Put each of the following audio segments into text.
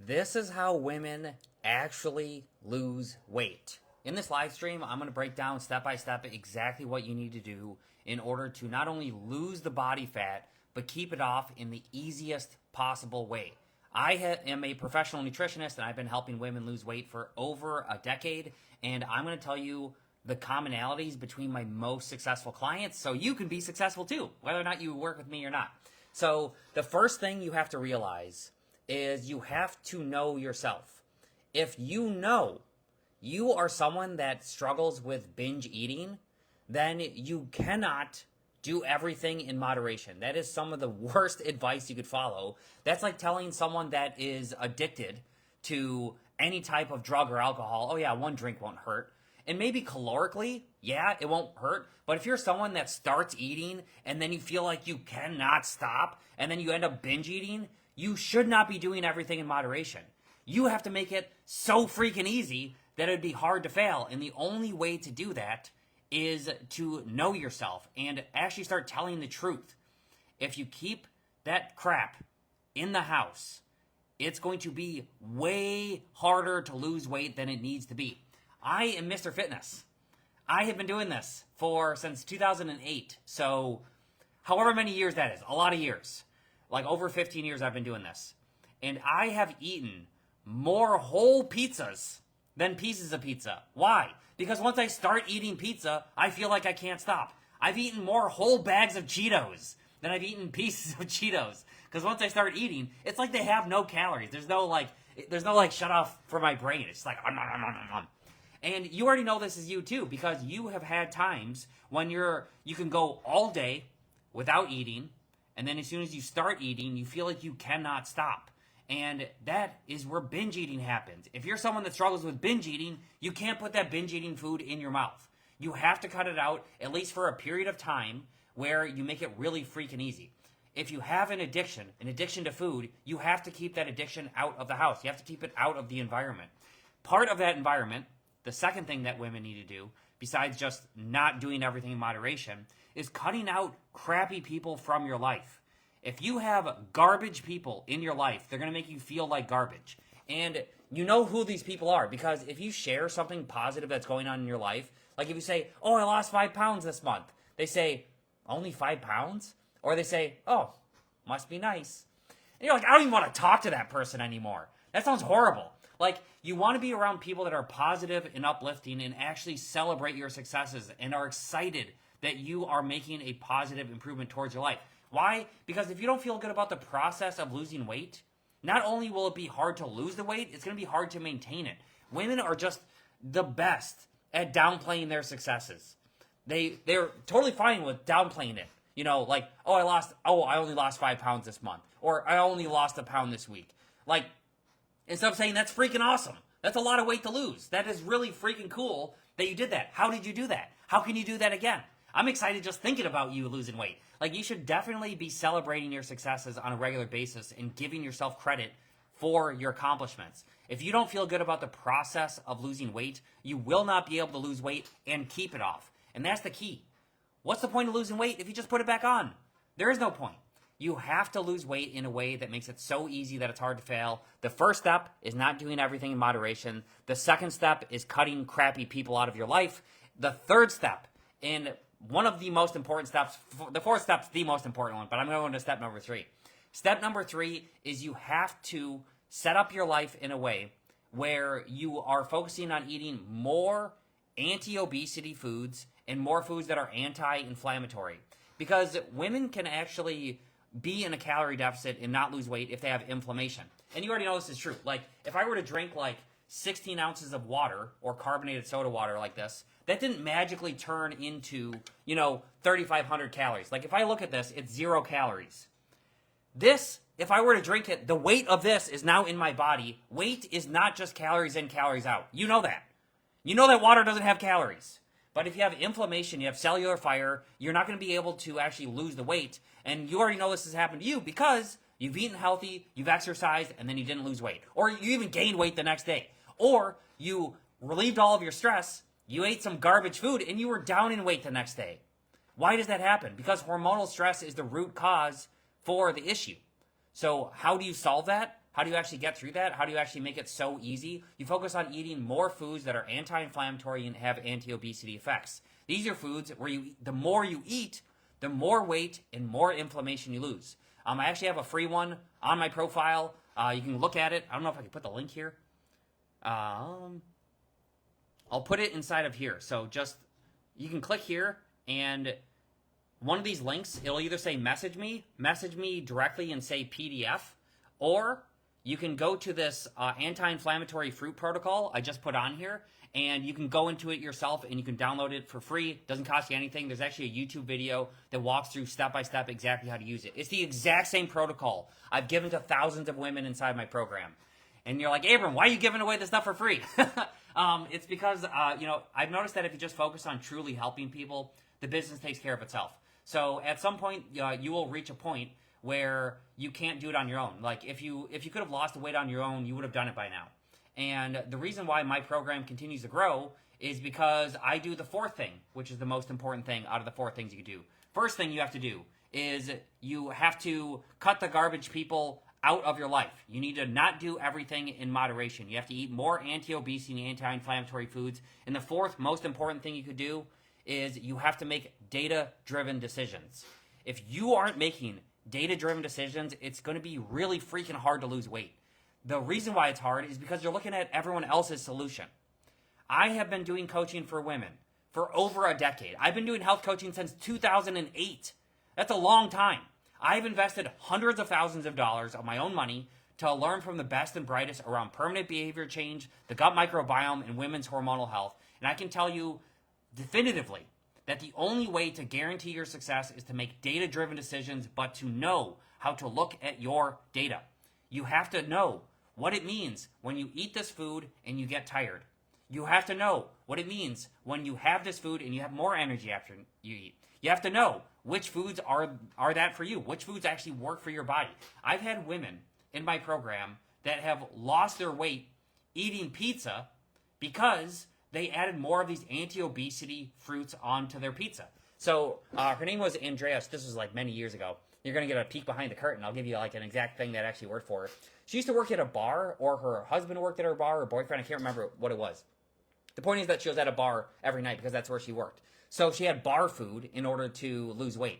This is how women actually lose weight. In this live stream, I'm going to break down step by step exactly what you need to do in order to not only lose the body fat, but keep it off in the easiest possible way. I am a professional nutritionist, and I've been helping women lose weight for over a decade, and I'm going to tell you the commonalities between my most successful clients so you can be successful too, whether or not you work with me or not. So the first thing you have to realize is you have to know yourself. If you know you are someone that struggles with binge eating, then you cannot do everything in moderation. That is some of the worst advice you could follow. That's like telling someone that is addicted to any type of drug or alcohol, oh yeah, one drink won't hurt. And maybe calorically, yeah, it won't hurt. But if you're someone that starts eating and then you feel like you cannot stop and then you end up binge eating, you should not be doing everything in moderation. You have to make it so freaking easy that it would be hard to fail. And the only way to do that is to know yourself and actually start telling the truth. If you keep that crap in the house, it's going to be way harder to lose weight than it needs to be. I am Mr. Fitness. I have been doing this since 2008. So however many years that is, a lot of years. Like over 15 years I've been doing this. And I have eaten more whole pizzas than pieces of pizza. Why? Because once I start eating pizza, I feel like I can't stop. I've eaten more whole bags of Cheetos than I've eaten pieces of Cheetos. Because once I start eating, it's like they have no calories. There's no shut off for my brain. It's like, nom, nom, nom, nom. And you already know this is you too, because you have had times when you can go all day without eating, and then as soon as you start eating, you feel like you cannot stop. And that is where binge eating happens. If you're someone that struggles with binge eating, you can't put that binge eating food in your mouth. You have to cut it out, at least for a period of time, where you make it really freaking easy. If you have an addiction to food, you have to keep that addiction out of the house. You have to keep it out of the environment. Part of that environment, the second thing that women need to do, besides just not doing everything in moderation, is cutting out crappy people from your life. If you have garbage people in your life, they're going to make you feel like garbage. And you know who these people are, because if you share something positive that's going on in your life, like if you say, oh, I lost 5 pounds this month, they say, only 5 pounds? Or they say, oh, must be nice. And you're like, I don't even want to talk to that person anymore. That sounds horrible. Like, you want to be around people that are positive and uplifting and actually celebrate your successes and are excited that you are making a positive improvement towards your life. Why? Because if you don't feel good about the process of losing weight, not only will it be hard to lose the weight, it's going to be hard to maintain it. Women are just the best at downplaying their successes. They're totally fine with downplaying it. You know, like, I only lost 5 pounds this month. Or I only lost a pound this week. Like, instead of saying, that's freaking awesome. That's a lot of weight to lose. That is really freaking cool that you did that. How did you do that? How can you do that again? I'm excited just thinking about you losing weight. Like, you should definitely be celebrating your successes on a regular basis and giving yourself credit for your accomplishments. If you don't feel good about the process of losing weight, you will not be able to lose weight and keep it off. And that's the key. What's the point of losing weight if you just put it back on? There is no point. You have to lose weight in a way that makes it so easy that it's hard to fail. The first step is not doing everything in moderation. The second step is cutting crappy people out of your life. The third step, and one of the most important steps, the fourth step's the most important one, but I'm going to go into step number 3. Step number 3 is you have to set up your life in a way where you are focusing on eating more anti-obesity foods and more foods that are anti-inflammatory. Because women can actually be in a calorie deficit and not lose weight if they have inflammation. And you already know this is true. Like, if I were to drink like 16 ounces of water or carbonated soda water like this, that didn't magically turn into, 3,500 calories. Like, if I look at this, it's 0 calories. This, if I were to drink it, the weight of this is now in my body. Weight is not just calories in, calories out. You know that. You know that water doesn't have calories. But if you have inflammation, you have cellular fire, you're not going to be able to actually lose the weight. And you already know this has happened to you because you've eaten healthy, you've exercised, and then you didn't lose weight. Or you even gained weight the next day. Or you relieved all of your stress, you ate some garbage food, and you were down in weight the next day. Why does that happen? Because hormonal stress is the root cause for the issue. So how do you solve that? How do you actually get through that? How do you actually make it so easy? You focus on eating more foods that are anti-inflammatory and have anti-obesity effects. These are foods where the more you eat, the more weight and more inflammation you lose. I actually have a free one on my profile. You can look at it. I don't know if I can put the link here. I'll put it inside of here. So just, you can click here, and one of these links, it'll either say message me directly and say PDF, or you can go to this anti-inflammatory fruit protocol I just put on here, and you can go into it yourself and you can download it for free. Doesn't cost you anything. There's actually a YouTube video that walks through step by step exactly how to use it. It's the exact same protocol I've given to thousands of women inside my program. And you're like, Abram, why are you giving away this stuff for free? It's because, I've noticed that if you just focus on truly helping people, the business takes care of itself. So at some point, you will reach a point where you can't do it on your own. Like if you could have lost the weight on your own, you would have done it by now. And the reason why my program continues to grow is because I do the fourth thing, which is the most important thing out of the four things you can do. First thing you have to do is you have to cut the garbage people out of your life. You need to not do everything in moderation. You have to eat more anti-obesity and anti-inflammatory foods. And the fourth most important thing you could do is you have to make data-driven decisions. If you aren't making data-driven decisions, it's going to be really freaking hard to lose weight. The reason why it's hard is because you're looking at everyone else's solution. I have been doing coaching for women for over a decade. I've been doing health coaching since 2008. That's a long time. I've invested hundreds of thousands of dollars of my own money to learn from the best and brightest around permanent behavior change, the gut microbiome, and women's hormonal health. And I can tell you definitively that the only way to guarantee your success is to make data-driven decisions, but to know how to look at your data. You have to know what it means when you eat this food and you get tired. You have to know what it means when you have this food and you have more energy after you eat. You have to know which foods are that for you, which foods actually work for your body. I've had women in my program that have lost their weight eating pizza because they added more of these anti-obesity fruits onto their pizza. So her name was Andreas. This was like many years ago. You're going to get a peek behind the curtain. I'll give you like an exact thing that actually worked for her. She used to work at a bar, or her husband worked at her bar, or boyfriend. I can't remember what it was. The point is that she was at a bar every night because that's where she worked. So she had bar food in order to lose weight.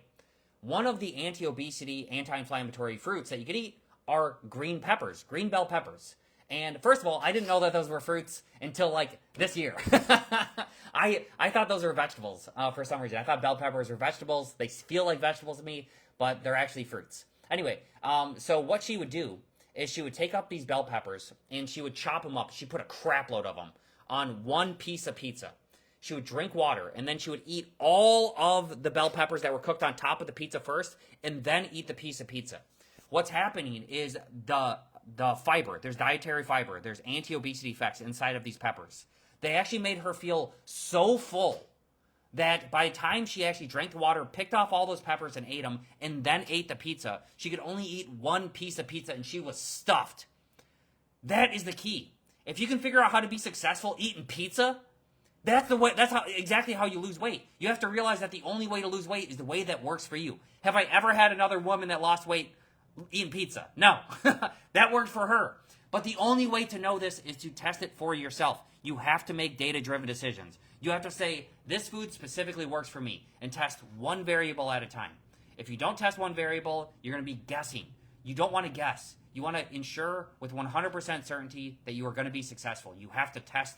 One of the anti-obesity, anti-inflammatory fruits that you could eat are green peppers, green bell peppers. And first of all, I didn't know that those were fruits until like this year. I thought those were vegetables for some reason. I thought bell peppers were vegetables. They feel like vegetables to me, but they're actually fruits. Anyway, so what she would do is she would take up these bell peppers and she would chop them up. She put a crap load of them on one piece of pizza. She would drink water, and then she would eat all of the bell peppers that were cooked on top of the pizza first, and then eat the piece of pizza. What's happening is the fiber, there's dietary fiber, there's anti-obesity effects inside of these peppers. They actually made her feel so full that by the time she actually drank the water, picked off all those peppers and ate them, and then ate the pizza, she could only eat one piece of pizza, and she was stuffed. That is the key. If you can figure out how to be successful eating pizza, that's the way. That's exactly how you lose weight. You have to realize that the only way to lose weight is the way that works for you. Have I ever had another woman that lost weight eating pizza? No. That worked for her. But the only way to know this is to test it for yourself. You have to make data-driven decisions. You have to say, this food specifically works for me, and test one variable at a time. If you don't test one variable, you're going to be guessing. You don't want to guess. You want to ensure with 100% certainty that you are going to be successful. You have to test,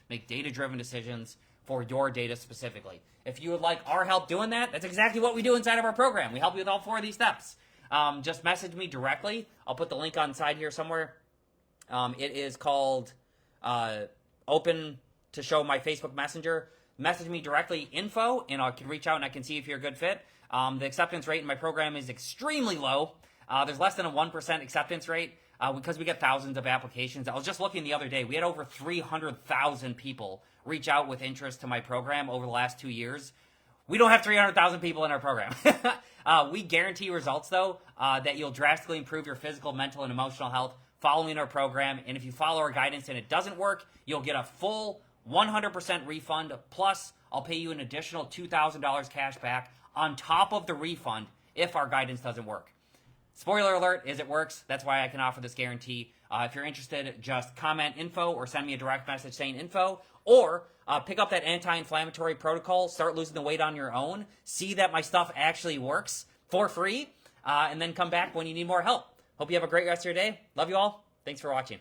make data-driven decisions for your data specifically. If you would like our help doing that, that's exactly what we do inside of our program. We help you with all 4 of these steps. Just message me directly. I'll put the link on side here somewhere. It is called Open to Show My Facebook Messenger. Message me directly, info, and I can reach out and I can see if you're a good fit. The acceptance rate in my program is extremely low. There's less than a 1% acceptance rate because we get thousands of applications. I was just looking the other day. We had over 300,000 people reach out with interest to my program over the last 2 years. We don't have 300,000 people in our program. We guarantee results, though, that you'll drastically improve your physical, mental, and emotional health following our program. And if you follow our guidance and it doesn't work, you'll get a full 100% refund. Plus, I'll pay you an additional $2,000 cash back on top of the refund if our guidance doesn't work. Spoiler alert is it works. That's why I can offer this guarantee. If you're interested, just comment info or send me a direct message saying info, or pick up that anti-inflammatory protocol, start losing the weight on your own, see that my stuff actually works for free, and then come back when you need more help. Hope you have a great rest of your day. Love you all. Thanks for watching.